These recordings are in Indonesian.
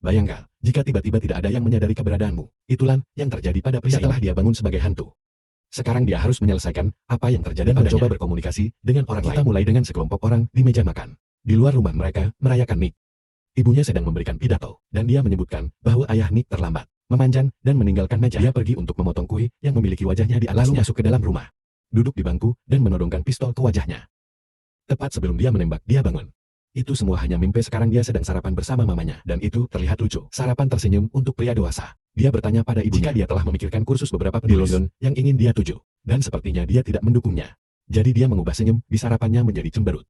Bayangkan, jika tiba-tiba tidak ada yang menyadari keberadaanmu. Itulah yang terjadi pada pria setelah dia bangun sebagai hantu. Sekarang dia harus menyelesaikan apa yang terjadi dan mencoba berkomunikasi dengan orang lain. Kita mulai dengan sekelompok orang di meja makan. Di luar rumah mereka, merayakan Nick. Ibunya sedang memberikan pidato, dan dia menyebutkan bahwa ayah Nick terlambat, memanjang, dan meninggalkan meja. Dia pergi untuk memotong kue yang memiliki wajahnya di atasnya. Lalu masuk ke dalam rumah. Duduk di bangku, dan menodongkan pistol ke wajahnya. Tepat sebelum dia menembak, dia bangun. Itu semua hanya mimpi. Sekarang dia sedang sarapan bersama mamanya, dan itu terlihat lucu. Sarapan tersenyum untuk pria dewasa. Dia bertanya pada ibunya jika dia telah memikirkan kursus beberapa penulis di London yang ingin dia tuju, dan sepertinya dia tidak mendukungnya. Jadi dia mengubah senyum di sarapannya menjadi cemberut.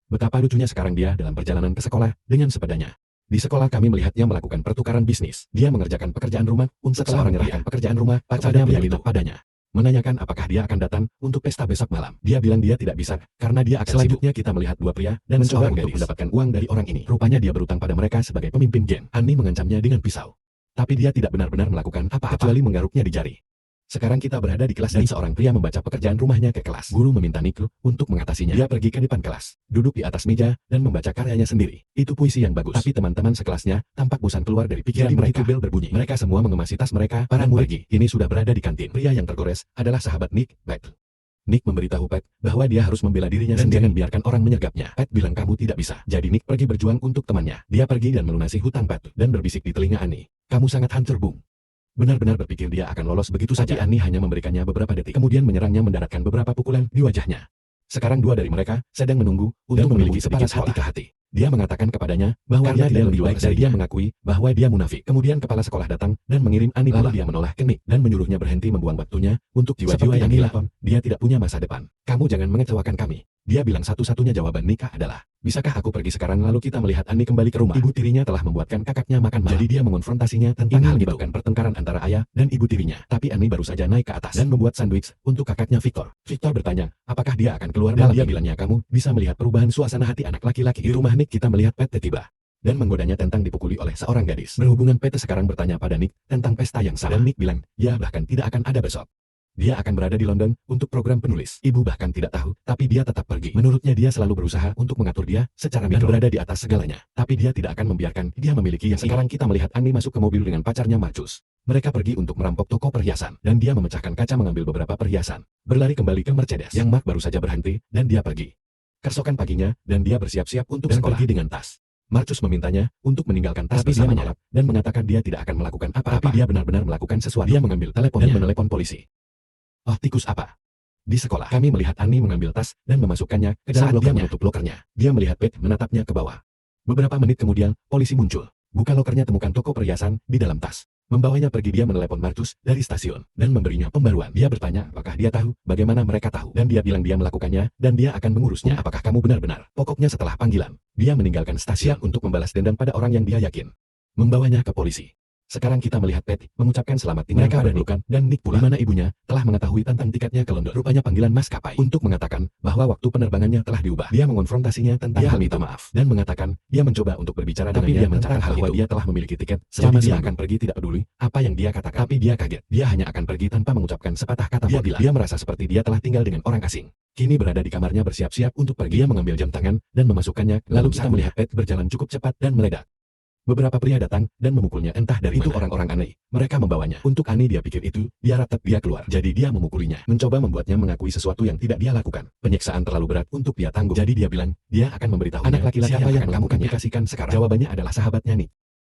Betapa lucunya sekarang dia dalam perjalanan ke sekolah dengan sepedanya. Di sekolah kami melihatnya melakukan pertukaran bisnis. Dia mengerjakan pekerjaan rumah untuk setelah menyerahkan pekerjaan rumah, pacarnya berlindung padanya. Menanyakan apakah dia akan datang untuk pesta besok malam. Dia bilang dia tidak bisa, karena dia akan selanjutnya sibuk. Kita melihat dua pria dan mencoba untuk mendapatkan uang dari orang ini. Rupanya dia berutang pada mereka sebagai pemimpin geng. Annie mengancamnya dengan pisau. Tapi dia tidak benar-benar melakukan apa-apa kecuali menggaruknya di jari. Sekarang kita berada di kelas dan seorang pria membaca pekerjaan rumahnya ke kelas. Guru meminta Nick untuk mengatasinya. Dia pergi ke depan kelas, duduk di atas meja, dan membaca karyanya sendiri. Itu puisi yang bagus. Tapi teman-teman sekelasnya tampak bosan keluar dari pikiran mereka. Bel berbunyi. Mereka semua mengemasi tas mereka. Para murid ini sudah berada di kantin. Pria yang tergores adalah sahabat Nick, Pat. Nick memberitahu Pat bahwa dia harus membela dirinya dan jangan biarkan orang menyergapnya. Pat bilang kamu tidak bisa. Jadi Nick pergi berjuang untuk temannya. Dia pergi dan melunasi hutang Pat dan berbisik di telinga Annie. Kamu sangat hancur, Bung. Benar-benar berpikir dia akan lolos begitu saja. Annie hanya memberikannya beberapa detik, kemudian menyerangnya mendaratkan beberapa pukulan di wajahnya. Sekarang dua dari mereka sedang menunggu untuk memiliki sedikit hati ke hati. Dia mengatakan kepadanya bahwa dia tidak lebih baik dari dia mengakui bahwa dia munafik. Kemudian kepala sekolah datang dan mengirim Annie pulang. Dia menoleh ke Nick dan menyuruhnya berhenti membuang waktunya untuk jiwa-jiwa yang hilang. Dia tidak punya masa depan. Kamu jangan mengecewakan kami. Dia bilang satu-satunya jawaban Nick adalah, bisakah aku pergi sekarang? Lalu kita melihat Annie kembali ke rumah. Ibu tirinya telah membuatkan kakaknya makan malam. Jadi dia mengonfrontasinya tentang hal itu. Menyebabkan pertengkaran antara ayah dan ibu tirinya. Tapi Annie baru saja naik ke atas dan membuat sandwich untuk kakaknya Victor. Victor bertanya, apakah dia akan keluar malam? Dia bilangnya kamu bisa melihat perubahan suasana hati anak laki-laki. Di rumah Nick kita melihat Pat tiba dan menggodanya tentang dipukuli oleh seorang gadis. Berhubungan Pat sekarang bertanya pada Nick tentang pesta yang sama. Dan Nick bilang, ya bahkan tidak akan ada besok. Dia akan berada di London untuk program penulis. Ibu bahkan tidak tahu, tapi dia tetap pergi. Menurutnya dia selalu berusaha untuk mengatur dia secara mikro dan berada di atas segalanya. Tapi dia tidak akan membiarkan dia memiliki yang sekarang kita melihat Annie masuk ke mobil dengan pacarnya Marcus. Mereka pergi untuk merampok toko perhiasan, dan dia memecahkan kaca mengambil beberapa perhiasan. Berlari kembali ke Mercedes, yang Mark baru saja berhenti, dan dia pergi. Keesokan paginya, dan dia bersiap-siap untuk sekolah. Pergi dengan tas. Marcus memintanya untuk meninggalkan tas tapi dia menolak dan mengatakan dia tidak akan melakukan apa-apa. Tapi dia benar-benar melakukan sesuatu. Dia mengambil teleponnya dan menelepon polisi. Oh tikus apa? Di sekolah, kami melihat Annie mengambil tas dan memasukkannya ke dalam lokernya. Dia menutup lokernya. Dia melihat Pat menatapnya ke bawah. Beberapa menit kemudian, polisi muncul. Buka lokernya, temukan toko perhiasan di dalam tas. Membawanya pergi. Dia menelepon Marcus dari stasiun dan memberinya pembaruan. Dia bertanya apakah dia tahu bagaimana mereka tahu. Dan dia bilang dia melakukannya dan dia akan mengurusnya. Apakah kamu benar-benar? Pokoknya setelah panggilan, dia meninggalkan stasiun untuk membalas dendam pada orang yang dia yakin. Membawanya ke polisi. Sekarang kita melihat Pat mengucapkan selamat tinggal pada Nick dan Nick pulang. Di mana ibunya telah mengetahui tentang tiketnya ke London. Rupanya panggilan maskapai untuk mengatakan bahwa waktu penerbangannya telah diubah. Dia mengonfrontasinya tentang hal itu maaf dan mengatakan dia mencoba untuk berbicara tapi dia mencatat hal bahwa dia telah memiliki tiket selama dia akan pergi. Tidak peduli apa yang dia katakan. Tapi dia kaget. Dia hanya akan pergi tanpa mengucapkan sepatah kata. Dia bilang dia merasa seperti dia telah tinggal dengan orang asing. Kini berada di kamarnya bersiap-siap untuk pergi. Dia mengambil jam tangan dan memasukkannya. Lalu kita melihat Pat berjalan cukup cepat dan meledak. Beberapa pria datang dan memukulnya entah dari itu orang-orang aneh. Mereka membawanya. Untuk Annie dia pikir itu, dia ratap dia keluar. Jadi dia memukulinya. Mencoba membuatnya mengakui sesuatu yang tidak dia lakukan. Penyiksaan terlalu berat untuk dia tangguh. Jadi dia bilang, dia akan memberitahu anak laki-laki siapa yang kamu komunikasikan sekarang. Jawabannya adalah sahabatnya Nick.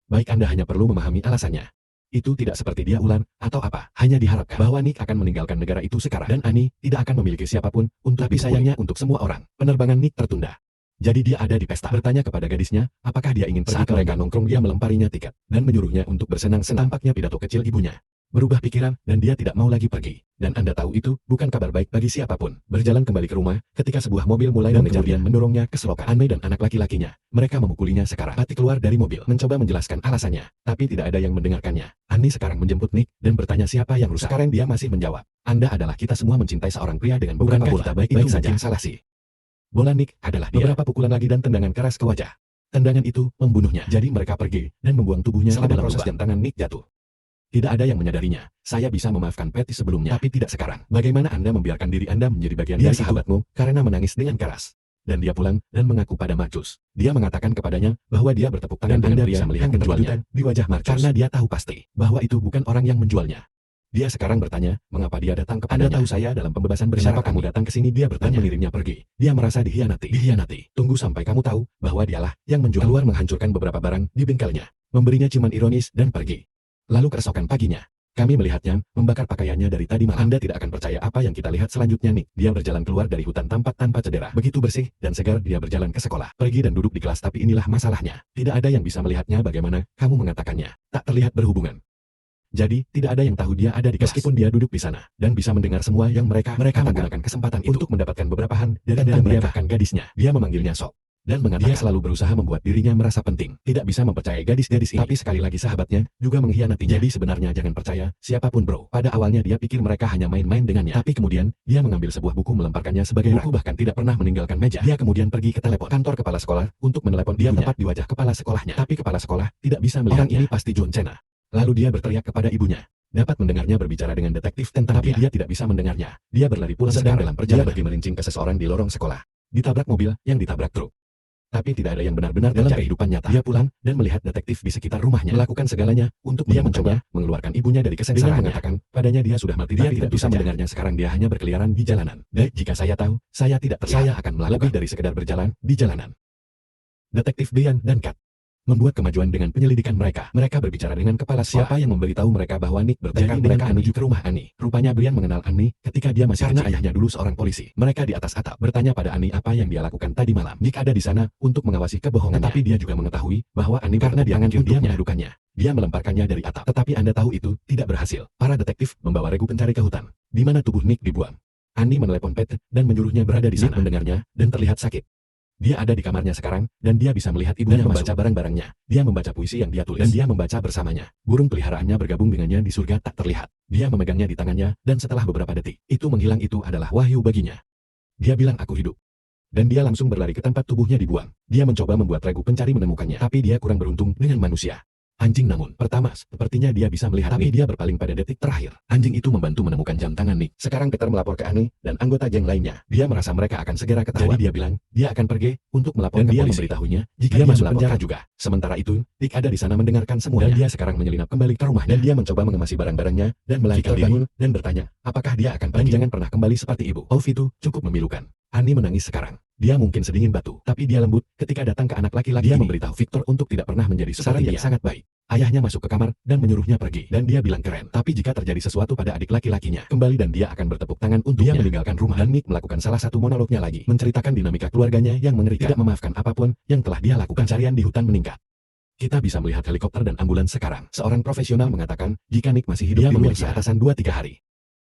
Baik, Anda hanya perlu memahami alasannya. Itu tidak seperti dia ular atau apa. Hanya diharapkan bahwa Nick akan meninggalkan negara itu sekarang. Dan Annie tidak akan memiliki siapapun untuk tapi sayangnya untuk semua orang. Penerbangan Nick tertunda. Jadi dia ada di pesta. Bertanya kepada gadisnya, apakah dia ingin pergi. Saat mereka nongkrong dia melemparinya tiket dan menyuruhnya untuk bersenang-senang. Tampaknya pidato kecil ibunya berubah pikiran dan dia tidak mau lagi pergi. Dan Anda tahu itu bukan kabar baik bagi siapapun. Berjalan kembali ke rumah ketika sebuah mobil mulai mengejarnya mendorongnya ke selokan. Anne dan anak laki-lakinya, mereka memukulinya sekarang. Patty keluar dari mobil mencoba menjelaskan alasannya, tapi tidak ada yang mendengarkannya. Anne sekarang menjemput Nick dan bertanya siapa yang rusak. Sekarang dia masih menjawab, Anda adalah kita semua mencintai seorang pria dengan bukankah kita baik-baik saja. Salah sih. Bola Nick adalah dia. Beberapa pukulan lagi dan tendangan keras ke wajah. Tendangan itu membunuhnya. Jadi mereka pergi dan membuang tubuhnya ke dalam proses jam tangan Nick jatuh. Tidak ada yang menyadarinya. Saya bisa memaafkan Patty sebelumnya, tapi tidak sekarang. Bagaimana Anda membiarkan diri Anda menjadi bagian dari sahabatmu karena menangis dengan keras? dan dia pulang dan mengaku pada Marcus. Dia mengatakan kepadanya bahwa dia bertepuk tangan dan Anda bisa melihat penjualnya di wajah Marcus karena dia tahu pasti bahwa itu bukan orang yang menjualnya. Dia sekarang bertanya, mengapa dia datang kepadanya. Anda tahu saya dalam pembebasan bersyarat. Kenapa kamu datang ke sini? Dia bertanya. Dan mengirimnya pergi. Dia merasa dihianati. Tunggu sampai kamu tahu bahwa dialah yang menjual. Keluar menghancurkan beberapa barang di bengkelnya, memberinya ciuman ironis dan pergi. Lalu keesokan paginya, kami melihatnya membakar pakaiannya dari tadi malam. Anda tidak akan percaya apa yang kita lihat selanjutnya nih. Dia berjalan keluar dari hutan tampak tanpa cedera. Begitu bersih dan segar dia berjalan ke sekolah. Pergi dan duduk di kelas, tapi inilah masalahnya. Tidak ada yang bisa melihatnya. Bagaimana kamu mengatakannya? Tak terlihat berhubungan. Jadi, tidak ada yang tahu dia ada di kelas. Meskipun dia duduk di sana dan bisa mendengar semua yang mereka menggunakan kesempatan itu untuk mendapatkan beberapa hal dari dia, bahkan gadisnya. Dia memanggilnya Sok dan mengatakan dia selalu berusaha membuat dirinya merasa penting. Tidak bisa mempercayai gadis-gadis ini. Tapi sekali lagi sahabatnya juga mengkhianatinya. Jadi sebenarnya jangan percaya siapapun bro. Pada awalnya dia pikir mereka hanya main-main dengannya. Tapi kemudian dia mengambil sebuah buku, melemparkannya sebagai buku, bahkan tidak pernah meninggalkan meja. Dia kemudian pergi ke telepon kantor kepala sekolah untuk menelepon. Dia tepat di wajah kepala sekolahnya. Tapi kepala sekolah tidak bisa melihat orang ini pasti John Cena. Lalu dia berteriak kepada ibunya. Dapat mendengarnya berbicara dengan detektif tentang tapi dia tidak bisa mendengarnya. Dia berlari pulang sedang dalam perjalanan. Dia pergi melincing ke seseorang di lorong sekolah. Ditabrak mobil yang ditabrak truk. Tapi tidak ada yang benar-benar dalam kehidupan nyata. Dia pulang dan melihat detektif di sekitar rumahnya melakukan segalanya untuk dia mencoba mengeluarkan ibunya dari kesengsaraannya. Dengan mengatakan padanya dia sudah mati. Dia tidak bisa mendengarnya. Sekarang dia hanya berkeliaran di jalanan. Dan jika saya tahu, saya tidak terlihat. Saya akan melakukan lebih dari sekedar berjalan di jalanan. Detektif Brian dan Kat membuat kemajuan dengan penyelidikan mereka. Mereka berbicara dengan kepala sekolah. Siapa yang memberitahu mereka bahwa Nick bertekad mereka menuju ke rumah Annie. Rupanya Brian mengenal Annie ketika dia masih karena ayahnya dulu seorang polisi. Mereka di atas atap bertanya pada Annie apa yang dia lakukan tadi malam. Nick ada di sana untuk mengawasi kebohongannya. Tetapi dia juga mengetahui bahwa Annie karena dia menuduhkannya. Dia melemparkannya dari atap. Tetapi Anda tahu itu tidak berhasil. Para detektif membawa regu pencari ke hutan, di mana tubuh Nick dibuang. Annie menelepon Pete dan menyuruhnya berada di sana. Nick mendengarnya dan terlihat sakit. Dia ada di kamarnya sekarang, dan dia bisa melihat ibunya membaca barang-barangnya. Dia membaca puisi yang dia tulis, dan dia membaca bersamanya. Burung peliharaannya bergabung dengannya di surga tak terlihat. Dia memegangnya di tangannya, dan setelah beberapa detik, itu menghilang. Itu adalah wahyu baginya. Dia bilang aku hidup. Dan dia langsung berlari ke tempat tubuhnya dibuang. Dia mencoba membuat regu pencari menemukannya, tapi dia kurang beruntung dengan manusia. Anjing namun, pertama, sepertinya dia bisa melihat tapi dia berpaling pada detik terakhir. Anjing itu membantu menemukan jam tangan Nick. Sekarang Peter melapor ke Annie dan anggota geng lainnya. Dia merasa mereka akan segera ketahuan. Jadi dia bilang, dia akan pergi untuk melapor ke polisi. Dan dia memberitahunya jika dia masuk penjara juga. Sementara itu, Nick ada di sana mendengarkan semuanya. Dan dia sekarang menyelinap kembali ke rumahnya. Dan dia mencoba mengemasi barang-barangnya dan melarikan diri dan bertanya, apakah dia akan pergi? Dan jangan pernah kembali seperti ibu. Itu cukup memilukan. Annie menangis sekarang. Dia mungkin sedingin batu, tapi dia lembut ketika datang ke anak laki-laki. Dia memberitahu Victor untuk tidak pernah menjadi saran yang sangat baik. Ayahnya masuk ke kamar dan menyuruhnya pergi. Dan dia bilang keren. Tapi jika terjadi sesuatu pada adik laki-lakinya, kembali dan dia akan bertepuk tangan untuknya. Dia meninggalkan rumah dan Nick melakukan salah satu monolognya lagi. Menceritakan dinamika keluarganya yang mengerikan. Tidak memaafkan apapun yang telah dia lakukan. Pencarian di hutan meningkat. Kita bisa melihat helikopter dan ambulans sekarang. Seorang profesional mengatakan, jika Nick masih hidup, dia memiliki atasan 2-3 hari.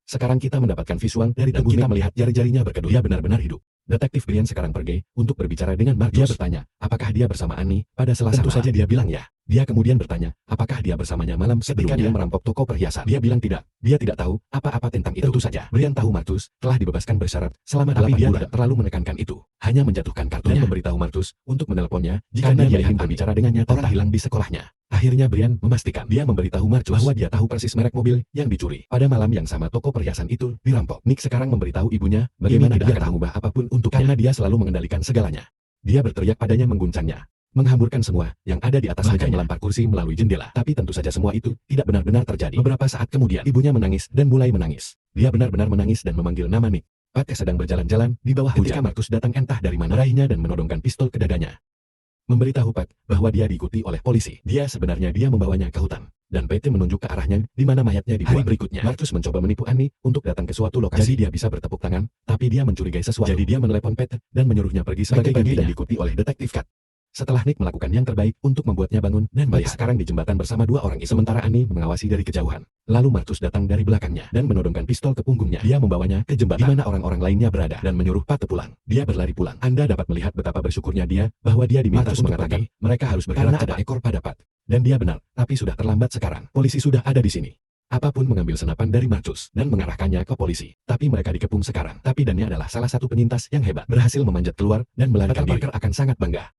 Sekarang kita mendapatkan visual dari tubuh kita melihat jari-jarinya berkedut. Dia benar-benar hidup. Detektif Brian sekarang pergi untuk berbicara dengan Marcus. Dia bertanya, apakah dia bersama Annie pada Selasa malam? Tentu saja dia bilang ya. Dia kemudian bertanya, apakah dia bersamanya malam sebelumnya? Ketika dia merampok toko perhiasan, dia bilang tidak. Dia tidak tahu apa-apa tentang itu. Tentu saja, Brian tahu Marcus telah dibebaskan bersyarat selama 8 bulan. Dia tidak terlalu menekankan itu. Hanya menjatuhkan kartunya dan memberitahu Marcus untuk menelponnya jika dia ingin berbicara dengannya tentang hilang di sekolahnya. Akhirnya Brian memastikan. Dia memberitahu Marcus bahwa dia tahu persis merek mobil yang dicuri. Pada malam yang sama toko perhiasan itu dirampok. Nick sekarang memberitahu ibunya bagaimana dia akan mengubah apapun untuknya. Karena dia selalu mengendalikan segalanya. Dia berteriak padanya, mengguncangnya, menghamburkan semua yang ada di atas mejanya, melempar kursi melalui jendela. Tapi tentu saja semua itu tidak benar-benar terjadi. Beberapa saat kemudian, ibunya menangis dan mulai menangis. Dia benar-benar menangis dan memanggil nama Nick. Pate sedang berjalan-jalan di bawah hujan. Ketika Marcus datang entah dari mana, meraihnya dan menodongkan pistol ke dadanya. Memberitahu Pat bahwa dia diikuti oleh polisi. Dia sebenarnya membawanya ke hutan. Dan PT menunjuk ke arahnya di mana mayatnya dibuang. Hari berikutnya, Marcus mencoba menipu Annie untuk datang ke suatu lokasi. Jadi dia bisa bertepuk tangan, tapi dia mencurigai sesuatu. Jadi dia menelepon PT dan menyuruhnya pergi sebagai ganti dan diikuti oleh detektif Kat. Setelah Nick melakukan yang terbaik untuk membuatnya bangun dan melihat sekarang di jembatan bersama 2 orang itu. Sementara Annie mengawasi dari kejauhan. Lalu Marcus datang dari belakangnya dan menodongkan pistol ke punggungnya. Dia membawanya ke jembatan di mana orang-orang lainnya berada dan menyuruh Pat pulang. Dia berlari pulang. Anda dapat melihat betapa bersyukurnya dia bahwa dia diminta untuk mengatakan mereka harus bergerak karena ada ekor pada Pat. Dan dia benar, tapi sudah terlambat sekarang. Polisi sudah ada di sini. Apapun mengambil senapan dari Marcus dan mengarahkannya ke polisi. Tapi mereka dikepung sekarang. Tapi Dannya adalah salah satu penyintas yang hebat. Berhasil memanjat keluar dan melarikan diri. Parker akan sangat bangga.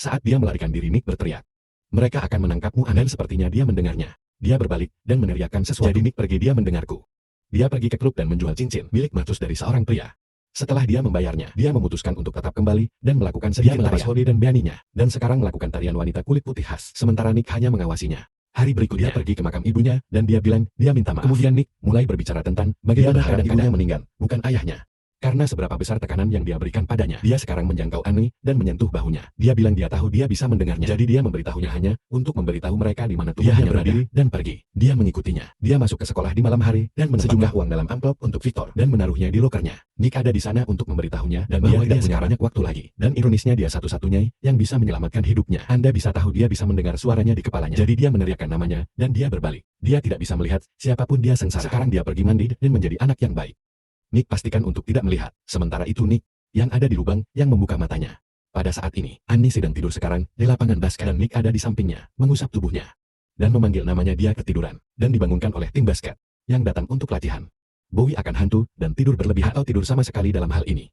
Saat dia melarikan diri, Nick berteriak, mereka akan menangkapmu. Dan sepertinya dia mendengarnya. Dia berbalik dan meneriakkan sesuatu. Jadi Nick pergi, dia mendengarku. Dia pergi ke klub dan menjual cincin milik Marcus dari seorang pria. Setelah dia membayarnya, dia memutuskan untuk tetap kembali dan melakukan sedikit tarian Holly dan Bianinya, dan sekarang melakukan tarian wanita kulit putih khas. Sementara Nick hanya mengawasinya. Hari berikutnya dia pergi ke makam ibunya dan dia bilang dia minta maaf. Kemudian Nick mulai berbicara tentang bagaimana keadaan ibunya meninggal, bukan ayahnya. Karena seberapa besar tekanan yang dia berikan padanya, dia sekarang menjangkau Annie dan menyentuh bahunya. Dia bilang dia tahu dia bisa mendengarnya, jadi dia memberitahunya hanya untuk memberitahu mereka di mana tubuhnya berada dan pergi. Dia mengikutinya. Dia masuk ke sekolah di malam hari dan mendapat sejumlah uang dalam amplop untuk Victor dan menaruhnya di lokernya. Nick ada di sana untuk memberitahunya dan bahwa dia tidak punya banyak waktu lagi. Dan ironisnya dia satu-satunya yang bisa menyelamatkan hidupnya. Anda bisa tahu dia bisa mendengar suaranya di kepalanya. Jadi dia meneriakkan namanya dan dia berbalik. Dia tidak bisa melihat siapapun dia sengsara. Sekarang dia pergi mandi dan menjadi anak yang baik. Nick pastikan untuk tidak melihat. Sementara itu Nick, yang ada di lubang, yang membuka matanya. Pada saat ini, Annie sedang tidur sekarang di lapangan basket dan Nick ada di sampingnya, mengusap tubuhnya. Dan memanggil namanya dia ketiduran, dan dibangunkan oleh tim basket, yang datang untuk latihan. Bowie akan hantu, dan tidur berlebihan atau tidur sama sekali dalam hal ini.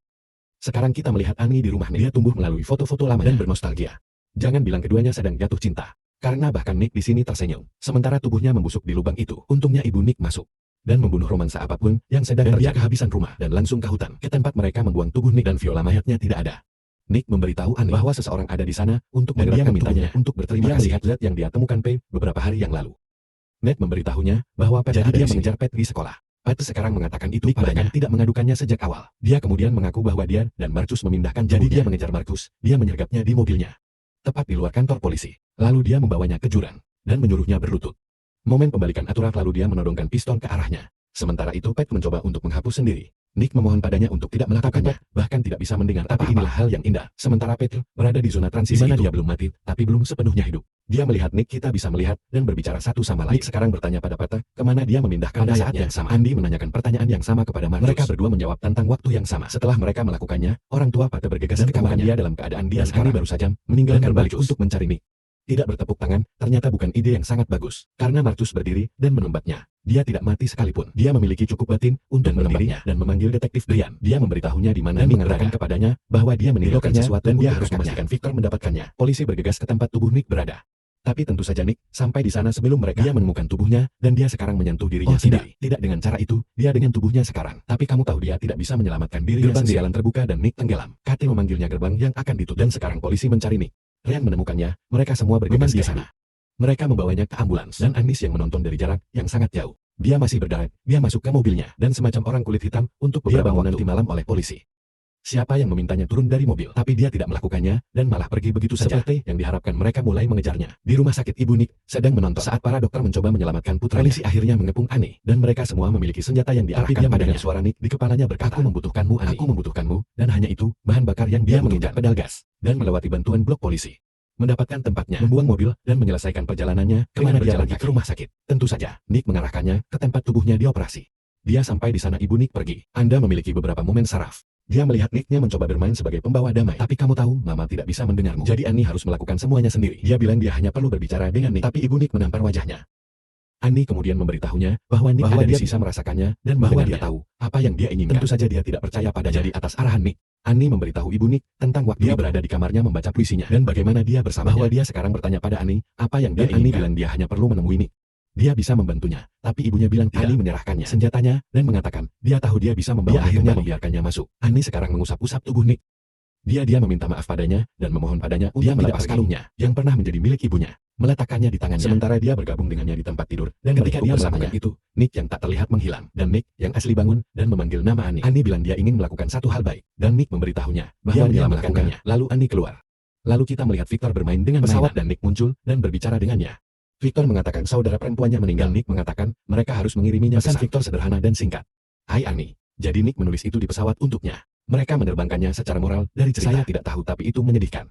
Sekarang kita melihat Annie di rumah Nick. Dia tumbuh melalui foto-foto lama dan bernostalgia. Jangan bilang keduanya sedang jatuh cinta. Karena bahkan Nick di sini tersenyum. Sementara tubuhnya membusuk di lubang itu, untungnya ibu Nick masuk dan membunuh romansa apapun yang sedang terjadi. Dia kehabisan rumah dan langsung ke hutan, ke tempat mereka membuang tubuh Nick dan Viola mayatnya tidak ada. Nick memberitahu Annie bahwa seseorang ada di sana untuk menggerakkan tubuhnya untuk berterima kasih. Dia melihat zat yang dia temukan P beberapa hari yang lalu. Ned memberitahunya bahwa Pat jadi dia mengejar Pat di sekolah. Pat sekarang mengatakan itu padanya tidak mengadukannya sejak awal. Dia kemudian mengaku bahwa dia dan Marcus memindahkan tubuhnya. Jadi dia mengejar Marcus, dia menyergapnya di mobilnya, tepat di luar kantor polisi. Lalu dia membawanya ke jurang dan menyuruhnya berlutut. Momen pembalikan aturan lalu dia menodongkan piston ke arahnya. Sementara itu Pat mencoba untuk menghapus sendiri. Nick memohon padanya untuk tidak melakukannya, bahkan tidak bisa mendengar. Tapi inilah hal yang indah. Sementara Pat berada di zona transisi mana dia belum mati, tapi belum sepenuhnya hidup. Dia melihat Nick, kita bisa melihat dan berbicara satu sama lain. Nick sekarang bertanya pada Pat, kemana dia memindahkan pada saat yang sama. Andy menanyakan pertanyaan yang sama kepada Marcus. Mereka berdua menjawab tentang waktu yang sama. Setelah mereka melakukannya, orang tua Pat bergegas ke kamarnya. Dia dalam keadaan dia sekarang baru saja meninggalkan Marcus untuk mencari Nick. Tidak bertepuk tangan, ternyata bukan ide yang sangat bagus. Karena Marcus berdiri dan menembaknya. Dia tidak mati sekalipun. Dia memiliki cukup batin untuk menembaknya dan memanggil detektif Brian. Dia memberitahunya di mana dan mengatakan kepadanya bahwa dia meninggalkan sesuatu dan dia harus memastikan Victor mendapatkannya. Polisi bergegas ke tempat tubuh Nick berada. Tapi tentu saja Nick sampai di sana sebelum mereka. Dia menemukan tubuhnya dan dia sekarang menyentuh dirinya sendiri. Tidak dengan cara itu, dia dengan tubuhnya sekarang. Tapi kamu tahu dia tidak bisa menyelamatkan dirinya. Gerbang di jalan terbuka dan Nick tenggelam. Kate memanggilnya gerbang yang akan ditutup dan sekarang polisi mencari Nick. Ryan menemukannya, mereka semua bergegas di sana. Mereka membawanya ke ambulans dan Agnes yang menonton dari jarak yang sangat jauh. Dia masih berdarah, dia masuk ke mobilnya dan semacam orang kulit hitam untuk beberapa waktu nanti malam oleh polisi. Siapa yang memintanya turun dari mobil, tapi dia tidak melakukannya dan malah pergi begitu saja. Seperti yang diharapkan, mereka mulai mengejarnya. Di rumah sakit ibu Nick sedang menonton saat para dokter mencoba menyelamatkan putranya. Polisi akhirnya mengepung Annie dan mereka semua memiliki senjata yang diarahkan padanya. Suara Nick di kepalanya berkata, "Aku membutuhkanmu, Annie. Aku membutuhkanmu." Dan hanya itu, bahan bakar yang dia menginjak pedal gas dan melewati bantuan blok polisi. Mendapatkan tempatnya, membuang mobil, dan menyelesaikan perjalanannya kemana dia pergi ke rumah sakit. Tentu saja, Nick mengarahkannya ke tempat tubuhnya dioperasi. Dia sampai di sana ibu Nick pergi. Anda memiliki beberapa momen saraf. Dia melihat Nicknya mencoba bermain sebagai pembawa damai. Tapi kamu tahu, Mama tidak bisa mendengarmu. Jadi Annie harus melakukan semuanya sendiri. Dia bilang dia hanya perlu berbicara dengan Nick. Tapi ibu Nick menampar wajahnya. Annie kemudian memberitahunya bahwa Nick dia bisa merasakannya dan bahwa dia tahu apa yang dia inginkan. Tentu saja dia tidak percaya padanya. Jadi atas arahan Nick, Annie memberitahu ibu Nick tentang waktu dia berada di kamarnya membaca puisinya dan bagaimana dia bersamanya. Bahwa dia sekarang bertanya pada Annie apa yang dia inginkan. Annie bilang dia hanya perlu menemui Nick. Dia bisa membantunya, tapi ibunya bilang tidak. Annie menyerahkannya senjatanya dan mengatakan dia tahu dia bisa membawa. Dia akhirnya membiarkannya masuk. Annie sekarang mengusap-usap tubuh Nick. Dia meminta maaf padanya dan memohon padanya untuk melepas kalungnya yang pernah menjadi milik ibunya, meletakkannya di tangannya. Sementara dia bergabung dengannya di tempat tidur dan ketika dia melakukan itu, Nick yang tak terlihat menghilang dan Nick yang asli bangun dan memanggil nama Annie. Annie bilang dia ingin melakukan satu hal baik dan Nick memberitahunya bahwa dia melakukannya. Lalu Annie keluar. Lalu kita melihat Victor bermain dengan pesawat dan Nick muncul dan berbicara dengannya. Victor mengatakan saudara perempuannya meninggal. Nick mengatakan mereka harus mengiriminya pesan. Victor sederhana dan singkat. Hai Annie. Jadi Nick menulis itu di pesawat untuknya. Mereka menerbangkannya secara moral dari cerita. Saya tidak tahu tapi itu menyedihkan.